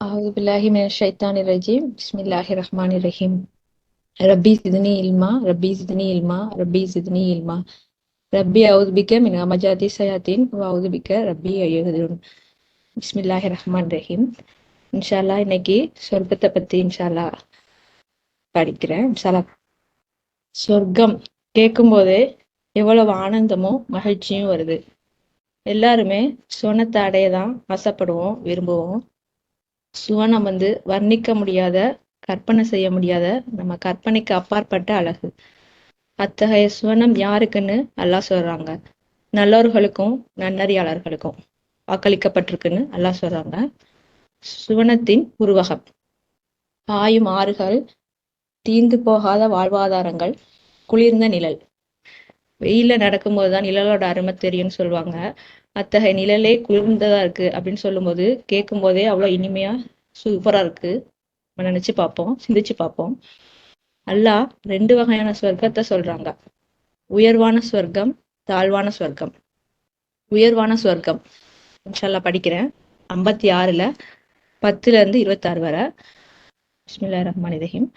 أعوذ بالله من الشيطان الرجيم بسم الله الرحمن الرحيم ربي زدني علما ربي زدني علما ربي زدني علما ربي أعوذ بك من همزات الشياطين وأعوذ بك ربي أن يحضرون பிஸ்மில்லாஹி ரஹ்மான் ரஹீம். இன்ஷால்லா இன்னைக்கு சொர்க்கத்தை பத்தி இன்ஷால்லா படிக்கிறேன். இன்ஷால்லா சொர்க்கம் கேட்கும் போதே எவ்வளவு ஆனந்தமும் மகிழ்ச்சியும் வருது. எல்லாருமே சுவனத்தை அடைய தான் ஆசைப்படுவோம், விரும்புவோம். சுவனம் வர்ணிக்க முடியாத, கற்பனை செய்ய முடியாத, நம்ம கற்பனைக்கு அப்பாற்பட்ட அழகு. அத்தகைய சுவனம் யாருக்குன்னு அல்லாஹ் சொல்றாங்க. நல்லோர்களுக்கும் நன்னறியாளர்களுக்கும் வாக்களிக்கப்பட்டிருக்குன்னு அல்லாஹ் சொல்றாங்க. சுவனத்தின் உருவகம்: பாயும் ஆறுகள், தீர்ந்து போகாத வாழ்வாதாரங்கள், குளிர்ந்த நிழல். வெயில நடக்கும்போது தான் நிழலோட அருமை தெரியும்னு சொல்லுவாங்க. அத்தகைய நிழலே குளிர்ந்ததா இருக்கு அப்படின்னு சொல்லும்போது கேட்கும் போதே அவ்வளவு இனிமையா சூப்பரா இருக்கு. நம்ம நினைச்சு பார்ப்போம், சிந்திச்சு பார்ப்போம். அல்லாஹ் 2 வகையான சொர்க்கத்தை சொல்றாங்க: உயர்வான சொர்க்கம், தாழ்வான சொர்க்கம். உயர்வான சொர்க்கம் இன்ஷால்லா படிக்கிறேன். 56ல 10ல இருந்து 26 வரை. பிஸ்மில்லாஹிர் ரஹ்மானிர் ரஹீம்.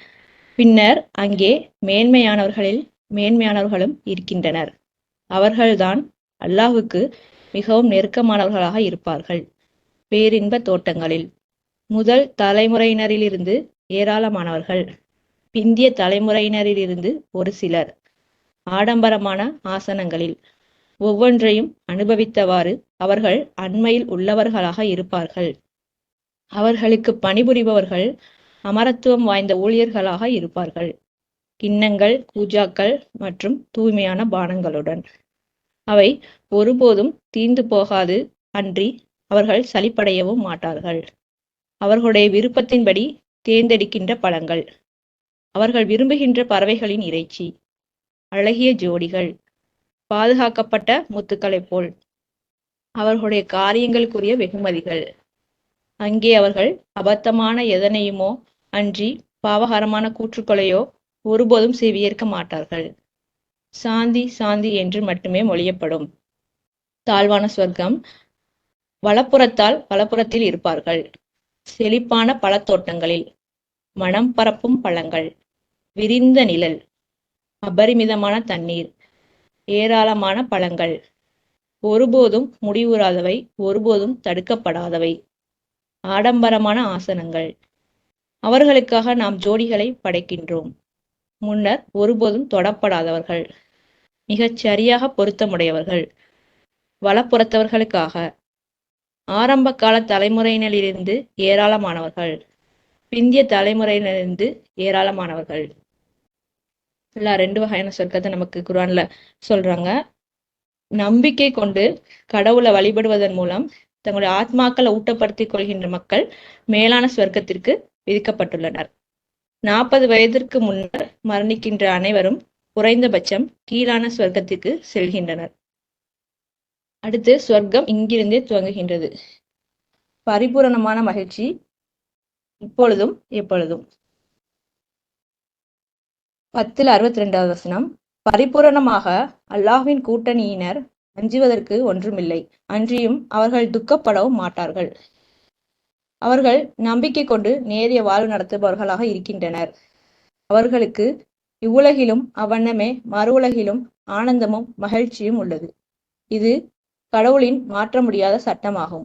பின்னர் அங்கே மேன்மையானவர்களில் மேன்மையானவர்களும் இருக்கின்றனர். அவர்கள்தான் அல்லாஹ்வுக்கு மிகவும் நெருக்கமானவர்களாக இருப்பார்கள். பேரின்ப தோட்டங்களில் முதல் தலைமுறையினரிலிருந்து ஏராளமானவர்கள், பிந்திய தலைமுறையினரிலிருந்து ஒரு சிலர் ஆடம்பரமான ஆசனங்களில் ஒவ்வொன்றையும் அனுபவித்தவாறு அவர்கள் அண்மையில் உள்ளவர்களாக இருப்பார்கள். அவர்களுக்கு பணிபுரிபவர்கள் அமரத்துவம் வாய்ந்த ஊழியர்களாக இருப்பார்கள், கிண்ணங்கள், கூஜாக்கள் மற்றும் தூய்மையான பானங்களுடன். அவை ஒருபோதும் தீர்ந்து போகாது, அன்றி அவர்கள் சலிப்படையவும் மாட்டார்கள். அவர்களுடைய விருப்பத்தின்படி தேர்ந்தெடுக்கின்ற பழங்கள், அவர்கள் விரும்புகின்ற பறவைகளின் இறைச்சி, அழகிய ஜோடிகள், பாதுகாக்கப்பட்ட முத்துக்களைப் போல் அவர்களுடைய காரியங்களுக்குரிய வெகுமதிகள். அங்கே அவர்கள் அபத்தமான எதனையுமோ அன்றி பாவகரமான கூற்றுக்களையோ ஒருபோதும் செவியேற்க மாட்டார்கள். சாந்தி சாந்தி என்று மட்டுமே மொழியப்படும். தாழ்வான சொர்க்கம்: வலப்புறத்தில் இருப்பார்கள். செழிப்பான பழத்தோட்டங்களில் மனம் பரப்பும் பழங்கள், விரிந்த நிழல், அபரிமிதமான தண்ணீர், ஏராளமான பழங்கள், ஒருபோதும் முடிவுறாதவை, ஒருபோதும் தடுக்கப்படாதவை, ஆடம்பரமான ஆசனங்கள். அவர்களுக்காக நாம் ஜோடிகளை படைக்கின்றோம், முன்னர் ஒருபோதும் தொடப்படாதவர்கள், மிகச் சரியாக பொருத்தமுடையவர்கள். வலப்புறத்தவர்களுக்காக ஆரம்ப கால தலைமுறையினரிலிருந்து ஏராளமானவர்கள், பிந்திய தலைமுறையினரிலிருந்து ஏராளமானவர்கள். எல்லா 2 வகையான சொர்க்கத்தை நமக்கு குர்ஆன்ல சொல்றாங்க. நம்பிக்கை கொண்டு கடவுளை வழிபடுவதன் மூலம் தங்களுடைய ஆத்மாக்களை ஊட்டப்படுத்திக் கொள்கின்ற மக்கள் மேலான சொர்க்கத்திற்கு விதிக்கப்பட்டுள்ளனர். 40 வயதிற்கு முன்னர் மரணிக்கின்ற அனைவரும் குறைந்தபட்சம் கீழான சொர்க்கத்திற்கு செல்கின்றனர். அடுத்து சொர்க்கம் இங்கிருந்தே துவங்குகின்றது. பரிபூரணமான மகிழ்ச்சி இப்பொழுதும் எப்பொழுதும். 10ல் 62வது. பரிபூரணமாக அல்லாஹ்வின் கூட்டணியினர் அஞ்சுவதற்கு ஒன்றுமில்லை, அன்றியும் அவர்கள் துக்கப்படவும் மாட்டார்கள். அவர்கள் நம்பிக்கை கொண்டு நேரிய வாழ்வு நடத்துபவர்களாக இருக்கின்றனர். அவர்களுக்கு இவ்வுலகிலும் அவ்வண்ணமே மறு உலகிலும் ஆனந்தமும் மகிழ்ச்சியும் உள்ளது. இது கடவுளின் மாற்ற முடியாத சட்டமாகும்.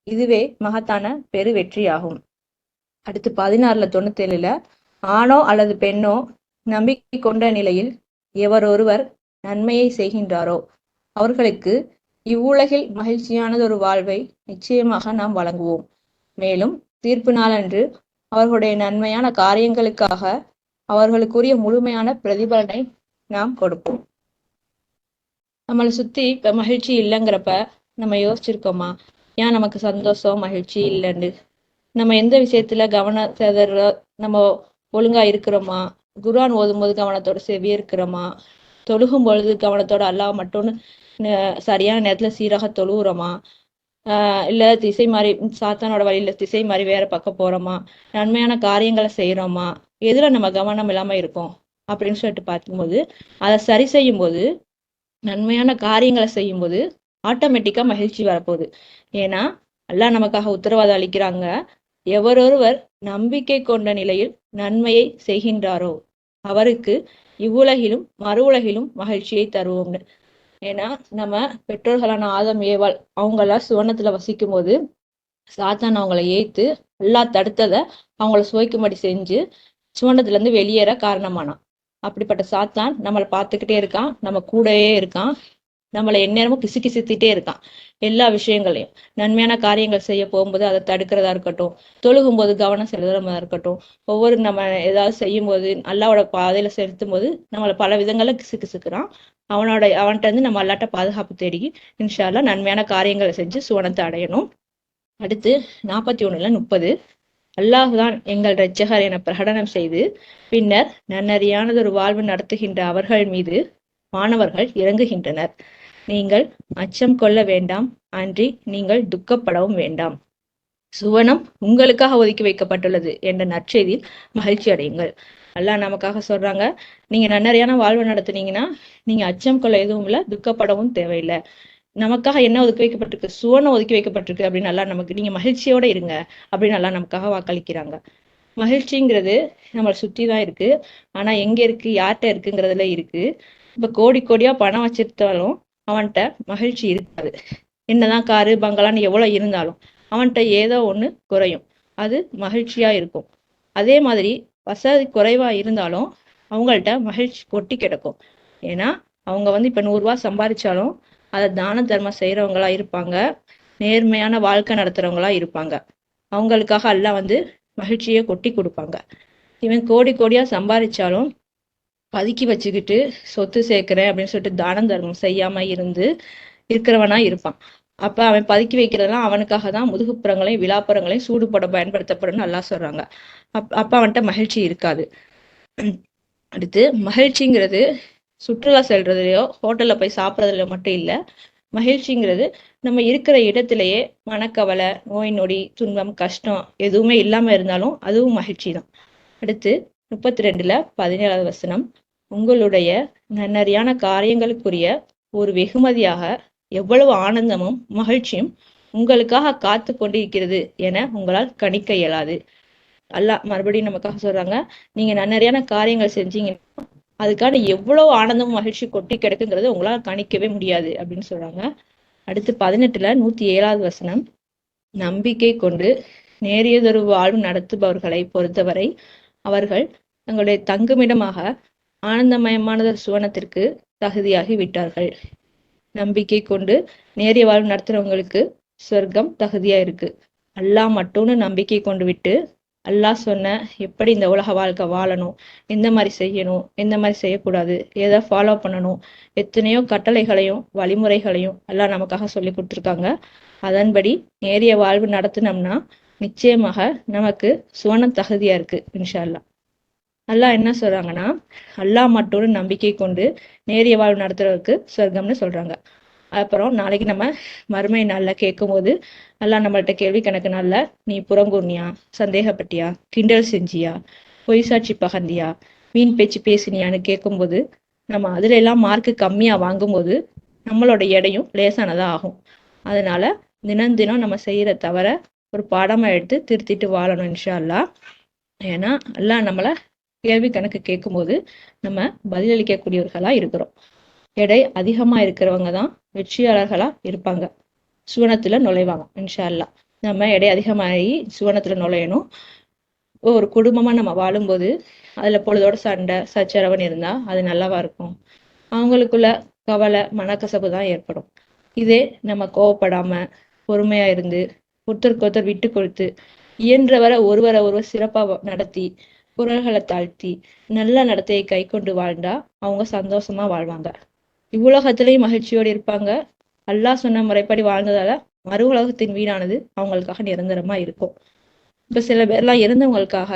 இதுவே மகத்தான பெரு வெற்றியாகும். அடுத்து 16ல் 97ல ஆணோ அல்லது பெண்ணோ நம்பிக்கை கொண்ட நிலையில் எவரொருவர் நன்மையை செய்கின்றாரோ அவர்களுக்கு இவ்வுலகில் மகிழ்ச்சியானதொரு வாழ்வை நிச்சயமாக நாம் வழங்குவோம். மேலும் தீர்ப்பு நாளன்று அவர்களுடைய நன்மையான காரியங்களுக்காக அவர்களுக்குரிய முழுமையான பிரதிபலனை நாம் கொடுப்போம். நம்மளை சுத்தி இப்ப மகிழ்ச்சி இல்லைங்கிறப்ப நம்ம யோசிச்சிருக்கோமா? ஏன் நமக்கு சந்தோஷம் மகிழ்ச்சி இல்லைன்னு? நம்ம எந்த விஷயத்துல நம்ம ஒழுங்கா இருக்கிறோமா? குர்ஆன் ஓதும்போது கவனத்தோட செவியே இருக்கிறோமா? தொழுகும் பொழுது கவனத்தோட அல்லாஹ் மட்டும்னு சரியான நேரத்துல சீராக தொழுகிறோமா? இல்ல திசை மாறி சாத்தானோட வழியில திசை மாறி வேற பக்கம் போறோமா? நன்மையான காரியங்களை செய்யறோமா? எதுல நம்ம கவனம் இல்லாம இருக்கோம் அப்படின்னு சொல்லிட்டு பார்க்கும்போது அதை சரி செய்யும் போது, நன்மையான காரியங்களை செய்யும்போது ஆட்டோமேட்டிக்கா மகிழ்ச்சி வரப்போகுது. ஏன்னா அல்லாஹ் நமக்காக உத்தரவாதம் அளிக்கிறாங்க, எவரொருவர் நம்பிக்கை கொண்ட நிலையில் நன்மையை செய்கின்றாரோ அவருக்கு இவ்வுலகிலும் மறு உலகிலும் மகிழ்ச்சியை தருவோம்னு. ஏன்னா நம்ம பெற்றோர்களான ஆதம் ஏவாள் அவங்கெல்லாம் சுவனத்துல வசிக்கும் போது சாத்தான் அவங்கள ஏய்த்து அல்லாஹ் தடுத்ததை அவங்கள சுவைக்கும்படி செஞ்சு சுவனத்துல இருந்து வெளியேற காரணமானான். அப்படிப்பட்ட சாத்தான் நம்மளை பார்த்துக்கிட்டே இருக்கான், நம்ம கூடயே இருக்கான், நம்மளை எந்நேரமும் கிசுக்கிசுத்திட்டே இருக்கான். எல்லா விஷயங்களையும் நன்மையான காரியங்கள் செய்ய போகும்போது அதை தடுக்கிறதா இருக்கட்டும், தொழுகும் போது கவனம் செலுத்துறதா இருக்கட்டும், ஒவ்வொரு நம்ம ஏதாவது செய்யும் போது அல்லாவோட பாதையில செலுத்தும் போது நம்மளை பல விதங்கள்ல கிசுக்கிறான். அவன்கிட்ட இருந்து நம்ம அல்லாட்ட பாதுகாப்பு தேடி இன்ஷா அல்லாஹ் நன்மையான காரியங்களை செஞ்சு சுவனத்தை அடையணும். அடுத்து 41-30 அல்லாஹுதான் எங்கள் இரட்சகர் என பிரகடனம் செய்து பின்னர் நன்னறியானதொரு வாழ்வு நடத்துகின்ற அவர்கள் மீது மாணவர்கள் இறங்குகின்றனர். நீங்கள் அச்சம் கொள்ள வேண்டாம், அன்றி நீங்கள் துக்கப்படவும் வேண்டாம். சுவனம் உங்களுக்காக ஒதுக்கி வைக்கப்பட்டுள்ளது என்ற நற்செய்தியில் மகிழ்ச்சி அடையுங்கள். அல்லாஹ் நமக்காக சொல்றாங்க, நீங்க நன்னறியான வாழ்வு நடத்துனீங்கன்னா நீங்க அச்சம் கொள்ள எதுவும் இல்லை, துக்கப்படவும் தேவையில்லை. நமக்காக என்ன ஒதுக்கி வைக்கப்பட்டிருக்கு, சுவனம் ஒதுக்கி வைக்கப்பட்டிருக்கு அப்படின்னு நல்லா நமக்கு நீங்க மகிழ்ச்சியோட இருங்க அப்படின்னு நல்லா நமக்காக வாக்களிக்கிறாங்க. மகிழ்ச்சிங்கிறது நம்மளை சுற்றி தான் இருக்கு, ஆனா எங்க இருக்கு, யார்கிட்ட இருக்குங்கிறதுல இருக்கு. இப்ப கோடி கோடியா பணம் வச்சிருந்தாலும் அவன்கிட்ட மகிழ்ச்சி இருக்காது. என்னதான் காரு பங்களான்னு எவ்வளவு இருந்தாலும் அவன்கிட்ட ஏதோ ஒண்ணு குறையும், அது மகிழ்ச்சியா இருக்கும். அதே மாதிரி வசதி குறைவா இருந்தாலும் அவங்கள்ட்ட மகிழ்ச்சி கொட்டி கிடக்கும். ஏன்னா அவங்க இப்ப 100 ரூபாய் சம்பாதிச்சாலும் அதை தான தர்மம் செய்யறவங்களா இருப்பாங்க, நேர்மையான வாழ்க்கை நடத்துறவங்களா இருப்பாங்க. அவங்களுக்காக எல்லாம் மகிழ்ச்சியை கொட்டி கொடுப்பாங்க. இவன் கோடி கோடியா சம்பாதிச்சாலும் பதுக்கி வச்சுக்கிட்டு சொத்து சேர்க்கிறேன் அப்படின்னு சொல்லிட்டு தான தர்மம் செய்யாம இருக்கிறவனா இருப்பான். அப்ப அவன் பதுக்கி வைக்கிறதெல்லாம் அவனுக்காக தான், முதுகுப்புறங்களையும் விழாப்புறங்களையும் சூடுபட பயன்படுத்தப்படும் நல்லா சொல்றாங்க. அப்ப அவன்கிட்ட மகிழ்ச்சி இருக்காது. அடுத்து மகிழ்ச்சிங்கிறது சுற்றுலா செல்றதுலயோ ஹோட்டல்ல போய் சாப்பிட்றதுல மட்டும் இல்லை. மகிழ்ச்சிங்கிறது நம்ம இருக்கிற இடத்திலேயே மனக்கவலை, நோய் நொடி, துன்பம், கஷ்டம் எதுவுமே இல்லாம இருந்தாலும் அதுவும் மகிழ்ச்சி தான். அடுத்து 32-17 வசனம், உங்களுடைய நன்னறியான காரியங்களுக்குரிய ஒரு வெகுமதியாக எவ்வளவு ஆனந்தமும் மகிழ்ச்சியும் உங்களுக்காக காத்து கொண்டிருக்கிறது என உங்களால் கணிக்க இயலாது. அல்லாஹ் மறுபடியும் நமக்காக சொல்றாங்க, நீங்க நன்னறியான காரியங்கள் செஞ்சீங்கன்னா அதுக்கான எவ்வளவு ஆனந்தமும் மகிழ்ச்சி கொட்டி கிடக்குங்கிறது உங்களால் கணிக்கவே முடியாது அப்படின்னு சொல்றாங்க. அடுத்து 18-107 வசனம், நம்பிக்கை கொண்டு நேரியதொரு வாழ்வு நடத்துபவர்களை பொறுத்தவரை அவர்கள் தங்களுடைய தங்குமிடமாக ஆனந்தமயமானதொரு சுவனத்திற்கு தகுதியாகி விட்டார்கள். நம்பிக்கை கொண்டு நேரிய வாழ்வு நடத்துறவங்களுக்கு சொர்க்கம் தகுதியா இருக்கு. அல்லாஹ் மட்டும்னு நம்பிக்கை கொண்டு விட்டு அல்லாஹ் சொன்ன எப்படி இந்த உலக வாழ்க்கை வாழணும், எந்த மாதிரி செய்யணும், எந்த மாதிரி செய்யக்கூடாது, எதை ஃபாலோ பண்ணணும், எத்தனையோ கட்டளைகளையும் வழிமுறைகளையும் அல்லாஹ் நமக்காக சொல்லி கொடுத்துருக்காங்க. அதன்படி நேரிய வாழ்வு நடத்தினோம்னா நிச்சயமாக நமக்கு சுவனம் தகுதியா இருக்கு இன்ஷா அல்லாஹ். அல்லாஹ் என்ன சொல்றாங்கன்னா, அல்லாஹ் மட்டும் நம்பிக்கை கொண்டு நேரிய வாழ்வு நடத்துறவருக்கு சொர்க்கம்னு சொல்றாங்க. அப்புறம் நாளைக்கு நம்ம மறுமை நாள்ல கேட்கும் போது அல்லாஹ் நம்மள்ட்ட கேள்வி கணக்கு நாள்ல நீ புறங்கூர்னியா, சந்தேகப்பட்டியா, கிண்டல் செஞ்சியா, பொய் சாட்சி பகர்ந்தியா, வீண் பேச்சு பேசினியான்னு கேட்கும்போது நம்ம அதுல எல்லாம் மார்க்கு கம்மியா வாங்கும்போது நம்மளோட எடையும் லேசானதா ஆகும். அதனால தினம் தினம் நம்ம செய்யற தவிர ஒரு பாடமா எடுத்து திருத்திட்டு வாழணும் இன்ஷா அல்லாஹ். ஏன்னா அல்லாஹ் நம்மளை கேள்வி கணக்கு கேட்கும்போது நம்ம பதிலளிக்கக்கூடியவர்களா இருக்கிறோம். எடை அதிகமா இருக்கிறவங்க தான் வெற்றியாளர்களா இருப்பாங்க, சுவனத்துல நுழைவாங்க இன்ஷா அல்லாஹ். நம்ம எடை அதிகமாகி சுவனத்துல நுழையணும். ஒரு குடும்பமா நம்ம வாழும்போது அதுல பொழுதோட சண்டை சச்சரவன் இருந்தா அது நல்லாவா இருக்கும்? அவங்களுக்குள்ள கவலை மனக்கசப்பு தான் ஏற்படும். இதே நம்ம கோவப்படாம பொறுமையா இருந்து ஒருத்தருக்கு ஒருத்தர் விட்டு கொடுத்து இயன்றவரை ஒருவரை ஒருவர் சிறப்பா நடத்தி குரல்களை தாழ்த்தி நல்ல நடத்தையை கை கொண்டு வாழ்ந்தா அவங்க சந்தோஷமா வாழ்வாங்க, இவ்வுலகத்திலேயும் மகிழ்ச்சியோடு இருப்பாங்க. அல்லாஹ் சொன்ன முறைப்படி வாழ்ந்ததால மறு உலகத்தின் வீடானது அவங்களுக்காக நிரந்தரமா இருக்கும். இப்ப சில பேர்லாம் இறந்தவங்களுக்காக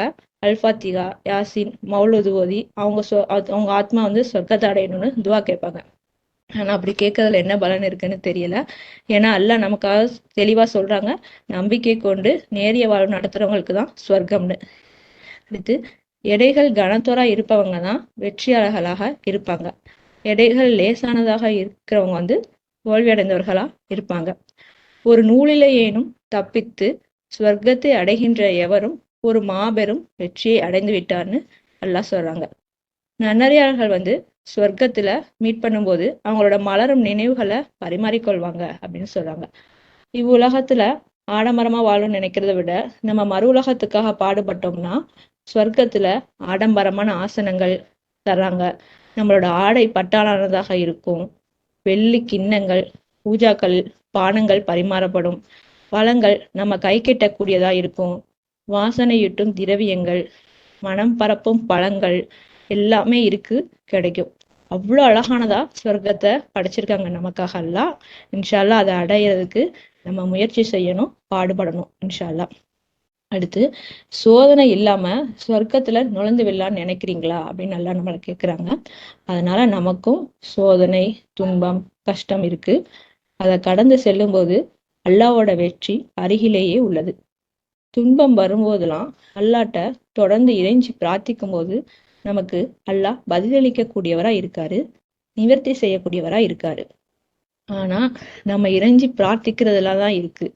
அல்ஃபாத்திகா, யாசின், மௌலூது ஓதி அவங்க ஆத்மா சொர்க்கத்தை அடையணும்னு துவா கேட்பாங்க. ஆனா அப்படி கேட்கறதுல என்ன பலன் இருக்குன்னு தெரியல. ஏன்னா அல்லாஹ் நமக்காக தெளிவா சொல்றாங்க, நம்பிக்கை கொண்டு நேரிய வாழ்வு நடத்துறவங்களுக்கு தான் சொர்க்கம்னு. அடுத்து எடைகள் கனத்தோரா இருப்பவங்க தான் வெற்றியாளர்களாக இருப்பாங்க. எடைகள் லேசானதாக இருக்கிறவங்க தோல்வி அடைந்தவர்களா இருப்பாங்க. ஒரு நூலிலேயேனும் தப்பித்து ஸ்வர்க்கத்தை அடைகின்ற எவரும் ஒரு மாபெரும் வெற்றியை அடைந்து விட்டார்னு அல்லாஹ் சொல்றாங்க. நன்னறியாளர்கள் ஸ்வர்க்கத்துல மீட் பண்ணும்போது அவங்களோட மலரும் நினைவுகளை பரிமாறிக்கொள்வாங்க அப்படின்னு சொல்றாங்க. இவ்வுலகத்துல ஆடம்பரமா வாழணும்னு நினைக்கிறத விட நம்ம மறு உலகத்துக்காக பாடுபட்டோம்னா ஸ்வர்க்கத்துல ஆடம்பரமான ஆசனங்கள் தர்றாங்க. நம்மளோட ஆடை பட்டாளானதாக இருக்கும். வெள்ளி கிண்ணங்கள், பூஜாக்கள், பானங்கள் பரிமாறப்படும். பழங்கள் நம்ம கை கெட்டக்கூடியதா இருக்கும். வாசனையூட்டும் திரவியங்கள், மனம் பரப்பும் பழங்கள் எல்லாமே கிடைக்கும். அவ்வளோ அழகானதா சொர்க்கத்தை படைச்சிருக்காங்க நமக்காக எல்லாம். இன்ஷா அல்லாஹ் அதை அடையிறதுக்கு நம்ம முயற்சி செய்யணும், பாடுபடணும் இன்ஷா அல்லாஹ். அடுத்து, சோதனை இல்லாம சொர்க்கத்துல நுழைந்து விடலான்னு நினைக்கிறீங்களா அப்படின்னு நல்லா நம்மளை கேட்குறாங்க. அதனால நமக்கும் சோதனை, துன்பம், கஷ்டம் இருக்கு. அதை கடந்து செல்லும் போது அல்லாவோட வெற்றி அருகிலேயே உள்ளது. துன்பம் வரும்போதெல்லாம் அல்லாட்ட தொடர்ந்து இறைஞ்சி பிரார்த்திக்கும் போது நமக்கு அல்லாஹ் பதிலளிக்க கூடியவரா இருக்காரு, நிவர்த்தி செய்யக்கூடியவரா இருக்காரு. ஆனா நம்ம இறைஞ்சி பிரார்த்திக்கிறதுல தான் இருக்கு.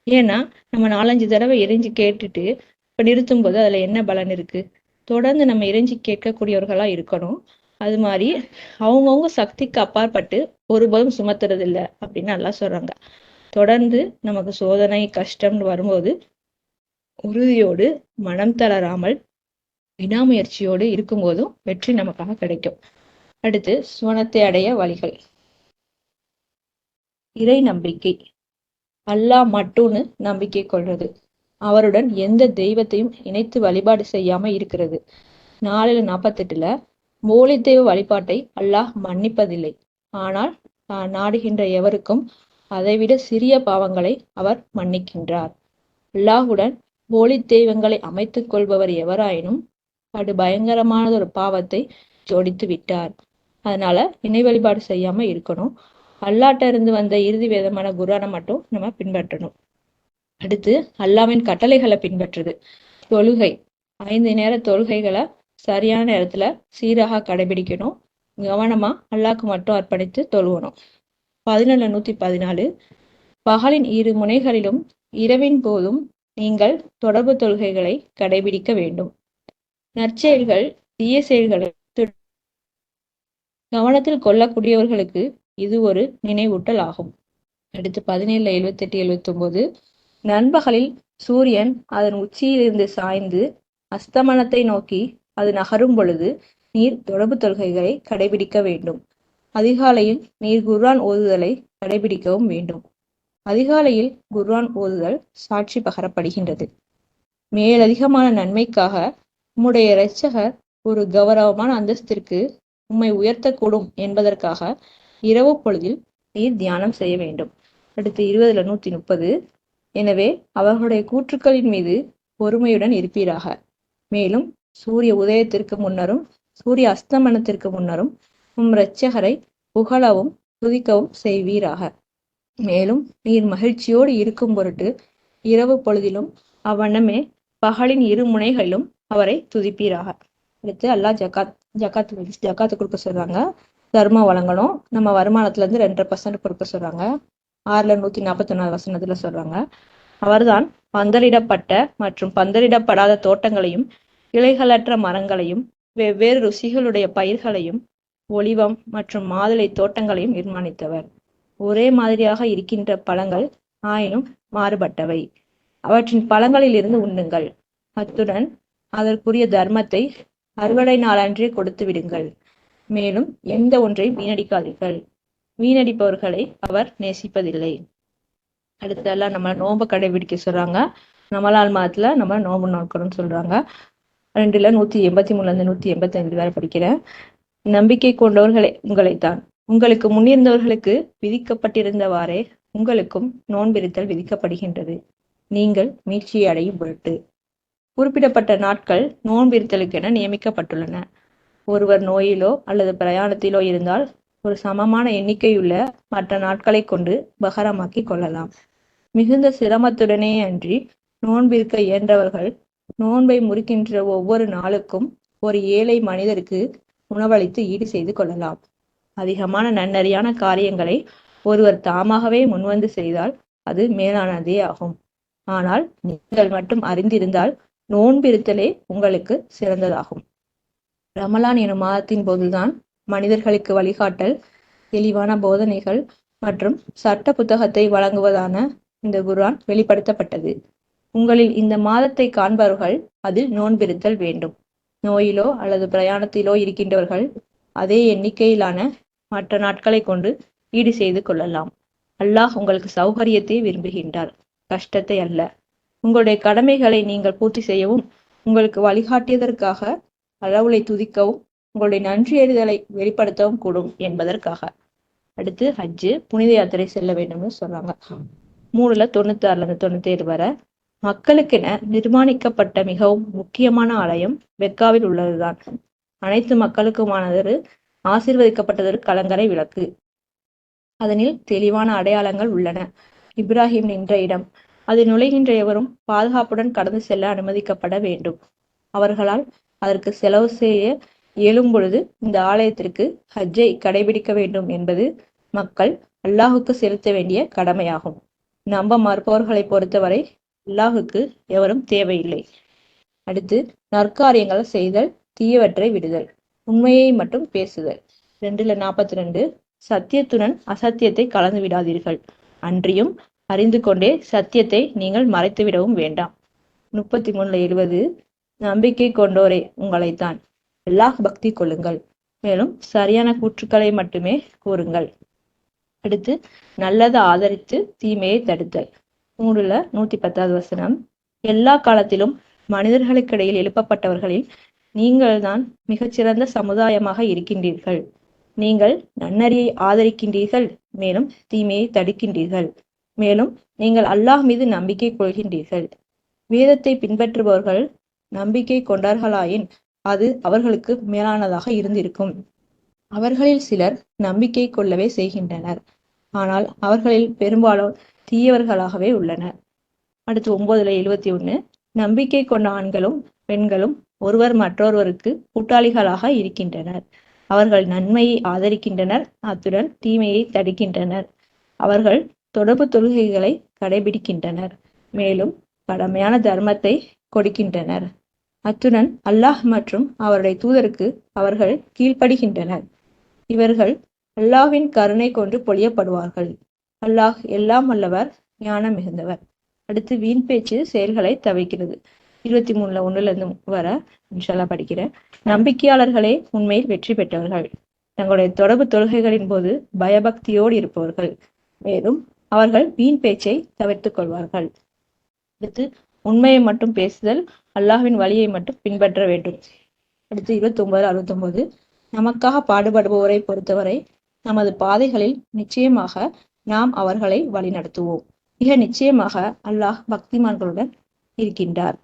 ஏன்னா நம்ம 4-5 தடவை இறைஞ்சி கேட்டுட்டு இப்ப நிறுத்தும் போது அதுல என்ன பலன் இருக்கு? தொடர்ந்து நம்ம இறைஞ்சி கேட்கக்கூடியவர்களா இருக்கணும். அது மாதிரி அவங்கவுங்க சக்திக்கு அப்பாற்பட்டு ஒருபோதும் சுமத்துறது இல்லை அப்படின்னு நல்லா சொல்றாங்க. தொடர்ந்து நமக்கு சோதனை, கஷ்டம்னு வரும்போது உறுதியோடு, மனம் தளராமல், விடாமுயற்சியோடு இருக்கும்போதும் வெற்றி நமக்காக கிடைக்கும். அடுத்து, சுவனத்தை அடைய வழிகள். இறை நம்பிக்கை. அல்லாஹ் மட்டும்னு நம்பிக்கை கொள்றது. அவருடன் எந்த தெய்வத்தையும் இணைத்து வழிபாடு செய்யாம இருக்கிறது. 4:48 போலி தெய்வ வழிபாட்டை அல்லாஹ் மன்னிப்பதில்லை. ஆனால் தான் நாடுகின்ற எவருக்கும் அதைவிட சிறிய பாவங்களை அவர் மன்னிக்கின்றார். அல்லாஹுடன் போலி தெய்வங்களை அமைத்துக் கொள்பவர் எவராயினும் படு பயங்கரமானதொரு பாவத்தை ஜோடித்து விட்டார். அதனால இணை வழிபாடு செய்யாம இருக்கணும். அல்லாட்ட இருந்து வந்த இறுதி வேதமான குர்ஆனை மட்டும் நம்ம பின்பற்றணும். அடுத்து, அல்லாவின் கட்டளைகளை பின்பற்றுது. தொழுகை. 5 நேர தொழுகைகளை சரியான நேரத்துல சீராக கடைபிடிக்கணும். கவனமா அல்லாஹ்க்கு மட்டும் அர்ப்பணித்து தொழுவணும். 11:114 பகலின் 2 முனைகளிலும் இரவின் போதும் நீங்கள் தொடர்பு தொழுகைகளை கடைபிடிக்க வேண்டும். நற்செயல்கள், தீய செயல்களை கவனத்தில் கொள்ளக்கூடியவர்களுக்கு இது ஒரு நினைவூட்டல் ஆகும். அடுத்து 17:78-79 நண்பகலில் சூரியன் அதன் உச்சியிலிருந்து சாய்ந்து அஸ்தமனத்தை நோக்கி அது நகரும் பொழுது நீர் தொடர்பு தொழுகைகளை கடைபிடிக்க வேண்டும். அதிகாலையில் நீர் குர்ஆன் ஓதுதலை கடைபிடிக்கவும் வேண்டும். அதிகாலையில் குர்ஆன் ஓதுதல் சாட்சி பகரப்படுகின்றது. மேலதிகமான நன்மைக்காக உம்முடைய இரட்சகர் ஒரு கௌரவமான அந்தஸ்திற்கு உம்மை உயர்த்தக்கூடும் என்பதற்காக இரவு பொழுதில் நீர் தியானம் செய்ய வேண்டும். அடுத்து 20:130 எனவே அவர்களுடைய கூற்றுக்களின் மீது பொறுமையுடன் இருப்பீராக. மேலும் சூரிய உதயத்திற்கு முன்னரும் சூரிய அஸ்தமனத்திற்கு முன்னரும் உம் இரட்சகரை புகழவும் துதிக்கவும் செய்வீராக. மேலும் நீர் மகிழ்ச்சியோடு இருக்கும் பொருட்டு இரவு பொழுதிலும் அவ்வண்ணமே பகலின் 2 முனைகளிலும் அவரை துதிப்பீராக. அடுத்து அல்லாஹ் ஜக்காத்து கொடுக்க சொல்றாங்க. தர்மம் வழங்கணும். நம்ம வருமானத்துல இருந்து 2.5% கொடுக்க சொல்றாங்க. 6:141 சொல்றாங்க. அவர்தான் பந்தலிடப்பட்ட மற்றும் பந்தலிடப்படாத தோட்டங்களையும் கிளைகளற்ற மரங்களையும் வெவ்வேறு ருசிகளுடைய பயிர்களையும் ஒலிவம் மற்றும் மாதுளை தோட்டங்களையும் நிர்மாணித்தவர். ஒரே மாதிரியாக இருக்கின்ற பழங்கள் ஆயினும் மாறுபட்டவை. அவற்றின் பழங்களில் இருந்து உண்ணுங்கள். அத்துடன் அதற்குரிய தர்மத்தை அறுவடை நாளன்றே கொடுத்து விடுங்கள். மேலும் எந்த ஒன்றையும் வீணடிக்காதீர்கள். வீணடிப்பவர்களை அவர் நேசிப்பதில்லை. அடுத்தெல்லாம் நம்ம நோன்பு கடைபிடிக்க சொல்றாங்க. ரமலான் மாதத்துல நம்ம நோன்பு நோக்கணும்னு சொல்றாங்க. 183-185 வரை படிக்கிறேன். நம்பிக்கை கொண்டவர்களே உங்களைத்தான். உங்களுக்கு முன்னிருந்தவர்களுக்கு விதிக்கப்பட்டிருந்தவாறே உங்களுக்கும் நோன்பிருத்தல் விதிக்கப்படுகின்றது, நீங்கள் மீட்சியை அடையும் பொருட்டு. குறிப்பிடப்பட்ட நாட்கள் நோன்பிருத்தலுக்கென நியமிக்கப்பட்டுள்ளன. ஒருவர் நோயிலோ அல்லது பிரயாணத்திலோ இருந்தால் ஒரு சமமான எண்ணிக்கையுள்ள மற்ற நாட்களை கொண்டு பகரமாக்கி கொள்ளலாம். மிகுந்த சிரமத்துடனே அன்றி நோன்பிருக்க இயன்றவர்கள் நோன்பை முறிக்கின்ற ஒவ்வொரு நாளுக்கும் ஒரு ஏழை மனிதருக்கு உணவளித்து ஈடு செய்து கொள்ளலாம். அதிகமான நன்னறியான காரியங்களை ஒருவர் தாமாகவே முன்வந்து செய்தால் அது மேலானதே ஆகும். ஆனால் நீங்கள் மட்டும் அறிந்திருந்தால் நோன்பிருத்தலே உங்களுக்கு சிறந்ததாகும். ரமலான் எனும் மாதத்தின் போதுதான் மனிதர்களுக்கு வழிகாட்டல், தெளிவான போதனைகள் மற்றும் சட்ட புத்தகத்தை வழங்குவதான இந்த குர்ஆன் வெளிப்படுத்தப்பட்டது. உங்களில் இந்த மாதத்தை காண்பவர்கள் அதில் நோன்பிருத்தல் வேண்டும். நோயிலோ அல்லது பிரயாணத்திலோ இருக்கின்றவர்கள் அதே எண்ணிக்கையிலான மற்ற நாட்களை கொண்டு ஈடு செய்து கொள்ளலாம். அல்லாஹ் உங்களுக்கு சௌகரியத்தை விரும்புகின்றார், கஷ்டத்தை அல்ல. உங்களுடைய கடமைகளை நீங்கள் பூர்த்தி செய்யவும், உங்களுக்கு வழிகாட்டியதற்காக கடவுளை துதிக்கவும், உங்களுடைய நன்றியறிதலை வெளிப்படுத்தவும் கூடும் என்பதற்காக. அடுத்து ஹஜ்ஜு, புனித யாத்திரை செல்ல வேண்டும்னு சொல்றாங்க. 3:96-97 வரை மக்களுக்கென நிர்மாணிக்கப்பட்ட மிகவும் முக்கியமான ஆலயம் மெக்காவில் உள்ளதுதான். அனைத்து மக்களுக்குமானதொரு ஆசீர்வதிக்கப்பட்டதொரு கலங்கரை விளக்கு. அதனில் தெளிவான அடையாளங்கள் உள்ளன. இப்ராஹிம் நின்ற இடம். அதில் நுழைகின்ற எவரும் பாதுகாப்புடன் கடந்து செல்ல அனுமதிக்கப்பட வேண்டும். அவர்களால் அதற்கு செலவு செய்ய இயலும் பொழுது இந்த ஆலயத்திற்கு ஹஜ்ஜை கடைபிடிக்க வேண்டும் என்பது மக்கள் அல்லாஹுக்கு செலுத்த வேண்டிய கடமையாகும். நம்ப மறுப்பவர்களை பொறுத்தவரை அல்லாஹுக்கு எவரும் தேவையில்லை. அடுத்து நற்காரியங்கள் செய்தல், தீயவற்றை விடுதல், உண்மையை மட்டும் பேசுதல். 2:42 சத்தியத்துடன் அசத்தியத்தை கலந்து விடாதீர்கள், அன்றியும் அறிந்து கொண்டே சத்தியத்தை நீங்கள் மறைத்துவிடவும் வேண்டாம். 33:70 நம்பிக்கை கொண்டோரே உங்களைத்தான், அல்லாஹ் பக்தி கொள்ளுங்கள், மேலும் சரியான கூற்றுக்களை மட்டுமே கூறுங்கள். அடுத்து நல்லதை ஆதரித்து தீமையை தடுத்தல். 3:110 எல்லா காலத்திலும் மனிதர்களுக்கிடையில் எழுப்பப்பட்டவர்களில் நீங்கள்தான் மிகச்சிறந்த சமுதாயமாக இருக்கின்றீர்கள். நீங்கள் நன்னறியை ஆதரிக்கின்றீர்கள், மேலும் தீமையை தடுக்கின்றீர்கள், மேலும் நீங்கள் அல்லாஹ் மீது நம்பிக்கை கொள்கின்றீர்கள். வேதத்தை பின்பற்றுபவர்கள் நம்பிக்கை கொண்டார்களாயின் அது அவர்களுக்கு மேலானதாக இருந்திருக்கும். அவர்களில் சிலர் நம்பிக்கை கொள்ளவே செய்கின்றனர், ஆனால் அவர்களில் பெரும்பாலும் தீயவர்களாகவே உள்ளனர். அடுத்து 9:71 நம்பிக்கை கொண்ட ஆண்களும் பெண்களும் ஒருவர் மற்றொருவருக்கு கூட்டாளிகளாக இருக்கின்றனர். அவர்கள் நன்மையை ஆதரிக்கின்றனர், அத்துடன் தீமையை தடுக்கின்றனர். அவர்கள் தொடர்பு தொழுகைகளை கடைபிடிக்கின்றனர், மேலும் கடமையான தர்மத்தை கொடுக்கின்றனர். அத்துடன் அல்லாஹ் மற்றும் அவருடைய தூதருக்கு அவர்கள் கீழ்ப்படுகின்றனர். இவர்கள் அல்லாஹ்வின் கருணை கொண்டு பொழியப்படுவார்கள். அல்லாஹ் எல்லாம் வல்லவர், ஞானம் மிகுந்தவர். அடுத்து வீண் பேச்சு செயல்களை தவிர்க்கிறது. 23:1 வர இன்ஷால்லா படிக்கிறேன். நம்பிக்கையாளர்களே உண்மையில் வெற்றி பெற்றவர்கள். தங்களுடைய தொடர்பு தொழுகைகளின் போது பயபக்தியோடு இருப்பவர்கள், மேலும் அவர்கள் வீண் பேச்சை தவிர்த்துக் கொள்வார்கள். அடுத்து உண்மையை மட்டும் பேசுதல், அல்லாஹ்வின் வழியை மட்டும் பின்பற்ற வேண்டும். அடுத்து 29:69 நமக்காக பாடுபடுபவரை பொறுத்தவரை நமது பாதைகளில் நிச்சயமாக நாம் அவர்களை வழிநடத்துவோம். மிக நிச்சயமாக அல்லாஹ் பக்திமான்களுடன் இருக்கின்றார்.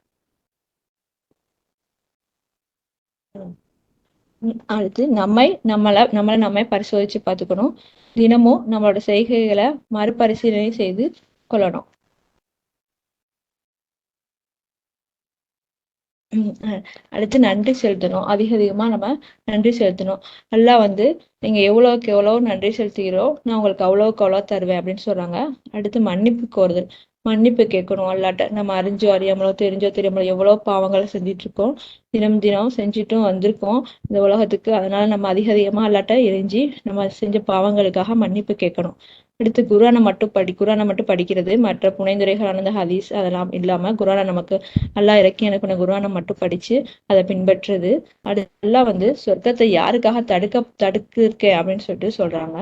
அடுத்து நம்மளை பரிசோதிச்சு பார்த்துக்கணும். தினமும் நம்மளோட செய்கைகளை மறுபரிசீலனை செய்து கொள்ளணும். அடுத்து நன்றி செலுத்தணும். அதிகமா நம்ம நன்றி செலுத்தணும். அல்லாஹ் நீங்க எவ்வளவுக்கு எவ்வளவு நன்றி செலுத்துகிறோ நான் உங்களுக்கு அவ்வளவுக்கு அவ்வளவு தருவேன் அப்படின்னு சொல்றாங்க. அடுத்து மன்னிப்பு கோருதல், மன்னிப்பு கேட்கணும் அல்லாட்ட. நம்ம அறிஞ்சோ அறியாமலோ தெரிஞ்சோ தெரியாமலோ எவ்வளவு பாவங்களை செஞ்சுட்டு இருக்கோம், தினம் செஞ்சுட்டும் வந்திருக்கோம் இந்த உலகத்துக்கு. அதனால நம்ம அதிகமா அல்லாட்ட இறைஞ்சி நம்ம செஞ்ச பாவங்களுக்காக மன்னிப்பு கேட்கணும். அடுத்து குர்ஆனை மட்டும் படிக்கிறது, மற்ற புனைந்துரைகளான ஹதீஸ் அதெல்லாம் இல்லாம குர்ஆனை நமக்கு அல்லாஹ் இறக்கி அனுப்பின குர்ஆனை மட்டும் படிச்சு அதை பின்பற்றுறது. அடுத்து அல்லாஹ் சொர்க்கத்தை யாருக்காக தடுக்க அப்படின்னு சொல்லிட்டு சொல்றாங்க.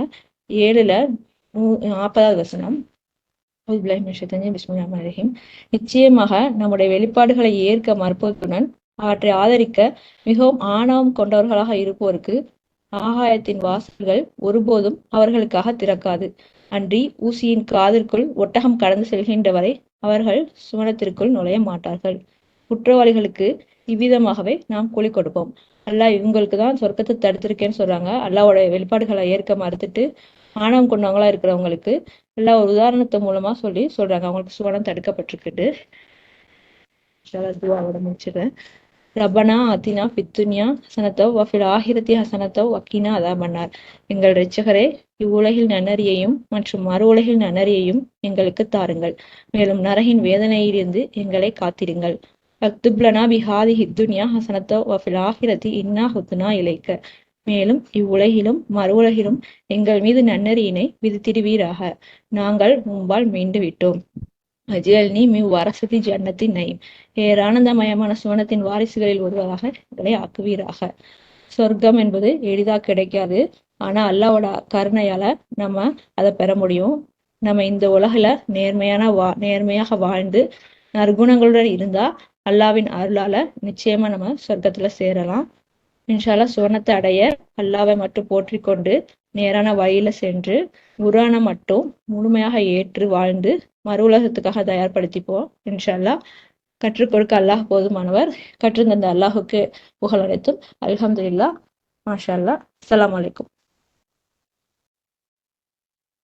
7:40 நிச்சயமாக நம்முடைய வெளிப்பாடுகளை ஏற்க மறுப்பதுடன் அவற்றை ஆதரிக்க மிகவும் ஆணவம் கொண்டவர்களாக இருப்போருக்கு ஆகாயத்தின் வாசல்கள் ஒருபோதும் அவர்களுக்காக திறக்காது. அன்றி ஊசியின் காதிற்குள் ஒட்டகம் கடந்து செல்கின்றவரை அவர்கள் சுவனத்திற்குள் நுழைய மாட்டார்கள். குற்றவாளிகளுக்கு இவ்விதமாகவே நாம் கூலி கொடுப்போம். அல்லாஹ் இவங்களுக்கு தான் சொர்க்கத்தை தடுத்திருக்கேன்னு சொல்றாங்க. அல்லாஹ்வோட வெளிப்பாடுகளை ஏற்க மறுத்துட்டு ஆணவம் கொண்டவங்களா இருக்கிறவங்களுக்கு எல்லாம் ஒரு உதாரணத்தை மூலமா சொல்றாங்க அவங்களுக்கு சுவனம் தடுக்கப்பட்டிருக்குது. முடிச்சிடுறேன். ரப்பனா ஆத்தினா ஃபித்துன்யா ஹசனத்தோ வஃபில் ஆஹிரத்தி ஹசனத்தோ வக்கீனா அதாபன்னார். எங்கள் இரட்சகரே, இவ்வுலகில் நன்னறியையும் மற்றும் மறு உலகில் நன்னறியையும் எங்களுக்கு தாருங்கள். மேலும் நரகின் வேதனையிலிருந்து எங்களை காத்திடுங்கள். அக்துப்லனா பிஹாதி ஹித்துன்யா ஹசனத்தோ வஃபில் ஆஹிரத்தி இன்னா ஹுத்னா இலைக்க. மேலும் இவ்வுலகிலும் மறு உலகிலும் எங்கள் மீது நன்னறியினை விதித்திடுவீராக. நாங்கள் முன்பால் மீண்டு விட்டோம். அஜ்அல்னி மின் வரசதி ஜன்னத்தின் நயீம். பேரானந்தமயமான சுவனத்தின் வாரிசுகளில் ஒருவராக எங்களை ஆக்குவீராக. சொர்க்கம் என்பது எளிதாக கிடைக்காது. ஆனா அல்லாவோட கருணையால நம்ம அதை பெற முடியும். நம்ம இந்த உலகில நேர்மையாக வாழ்ந்து நற்குணங்களுடன் இருந்தா அல்லாவின் அருளால நிச்சயமா நம்ம சொர்க்கத்துல சேரலாம். இன்ஷா அல்லாஹ் சுவனத்தை அடைய அல்லாவை மட்டும் போற்றிக் கொண்டு நேரான வழியில சென்று குர்ஆனை மட்டும் முழுமையாக ஏற்று வாழ்ந்து மறு உலகத்துக்காக தயார்படுத்திப்போம். இன்ஷா அல்லாஹ். கற்றுக் கொடுக்க அல்லாஹ் போதுமானவர். கற்றுத்தந்த அல்லாஹுக்கு புகழ் அனைத்தும். அல்ஹம்துலில்லாஹ். மாஷா அல்லாஹ். அஸ்ஸலாமு அலைக்கும்.